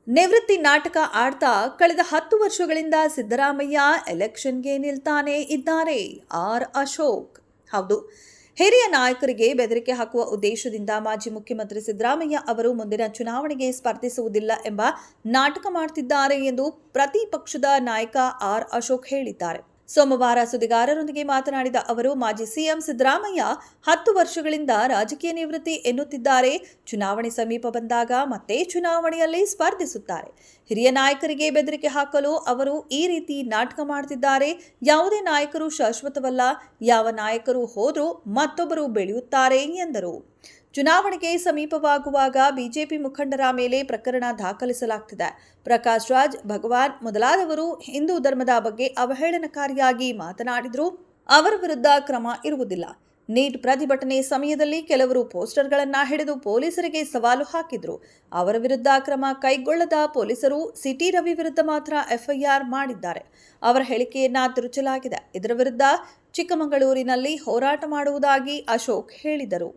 ನಿವೃತ್ತಿ ನಾಟಕ ಆಡ್ತಾ ಕಳೆದ 10 ವರ್ಷಗಳಿಂದ ಸಿದ್ದರಾಮಯ್ಯ ಎಲೆಕ್ಷನ್ಗೆ ನಿಲ್ತಾನೆ ಇದ್ದಾರೆ. ಅಶೋಕ್. ಹೌದು, ಹಿರಿಯ ನಾಯಕರಿಗೆ ಬೆದರಿಕೆ ಹಾಕುವ ಉದ್ದೇಶದಿಂದ ಮಾಜಿ ಮುಖ್ಯಮಂತ್ರಿ ಸಿದ್ದರಾಮಯ್ಯ ಅವರು ಮುಂದಿನ ಚುನಾವಣೆಗೆ ಸ್ಪರ್ಧಿಸುವುದಿಲ್ಲ ಎಂಬ ನಾಟಕ ಮಾಡುತ್ತಿದ್ದಾರೆ ಎಂದು ಪ್ರತಿಪಕ್ಷದ ನಾಯಕ ಅಶೋಕ್ ಹೇಳಿದ್ದಾರೆ. ಸೋಮವಾರ ಸುದ್ದಿಗಾರರೊಂದಿಗೆ ಮಾತನಾಡಿದ ಅವರು, ಮಾಜಿ ಸಿಎಂ ಸಿದ್ದರಾಮಯ್ಯ 10 ವರ್ಷಗಳಿಂದ ರಾಜಕೀಯ ನಿವೃತ್ತಿ ಎನ್ನುತ್ತಿದ್ದಾರೆ. ಚುನಾವಣೆ ಸಮೀಪ ಬಂದಾಗ ಮತ್ತೆ ಚುನಾವಣೆಯಲ್ಲಿ ಸ್ಪರ್ಧಿಸುತ್ತಾರೆ. ಹಿರಿಯ ನಾಯಕರಿಗೆ ಬೆದರಿಕೆ ಹಾಕಲು ಅವರು ಈ ರೀತಿ ನಾಟಕ ಮಾಡುತ್ತಿದ್ದಾರೆ. ಯಾವುದೇ ನಾಯಕರು ಶಾಶ್ವತವಲ್ಲ. ಯಾವ ನಾಯಕರು ಹೋದರೂ ಮತ್ತೊಬ್ಬರು ಬೆಳೆಯುತ್ತಾರೆ ಎಂದರು. ಚುನಾವಣೆಗೆ ಸಮೀಪವಾಗುವಾಗ ಬಿಜೆಪಿ ಮುಖಂಡರ ಮೇಲೆ ಪ್ರಕರಣ ದಾಖಲಿಸಲಾಗುತ್ತಿದೆ. ಪ್ರಕಾಶ್ ರಾಜ್, ಭಗವಾನ್ ಮೊದಲಾದವರು ಹಿಂದೂ ಧರ್ಮದ ಬಗ್ಗೆ ಅವಹೇಳನಕಾರಿಯಾಗಿ ಮಾತನಾಡಿದ್ರು. ಅವರ ವಿರುದ್ಧ ಕ್ರಮ ಇರುವುದಿಲ್ಲ. ನೀಟ್ ಪ್ರತಿಭಟನೆ ಸಮಯದಲ್ಲಿ ಕೆಲವರು ಪೋಸ್ಟರ್ಗಳನ್ನು ಹಿಡಿದು ಪೊಲೀಸರಿಗೆ ಸವಾಲು ಹಾಕಿದ್ರು. ಅವರ ವಿರುದ್ಧ ಕ್ರಮ ಕೈಗೊಳ್ಳದ ಪೊಲೀಸರು ಸಿಟಿ ರವಿ ವಿರುದ್ಧ ಮಾತ್ರ ಎಫ್ಐಆರ್ ಮಾಡಿದ್ದಾರೆ. ಅವರ ಹೇಳಿಕೆಯನ್ನ ತಿರುಚಲಾಗಿದೆ. ಇದರ ವಿರುದ್ಧ ಚಿಕ್ಕಮಗಳೂರಿನಲ್ಲಿ ಹೋರಾಟ ಮಾಡುವುದಾಗಿ ಅಶೋಕ್ ಹೇಳಿದರು.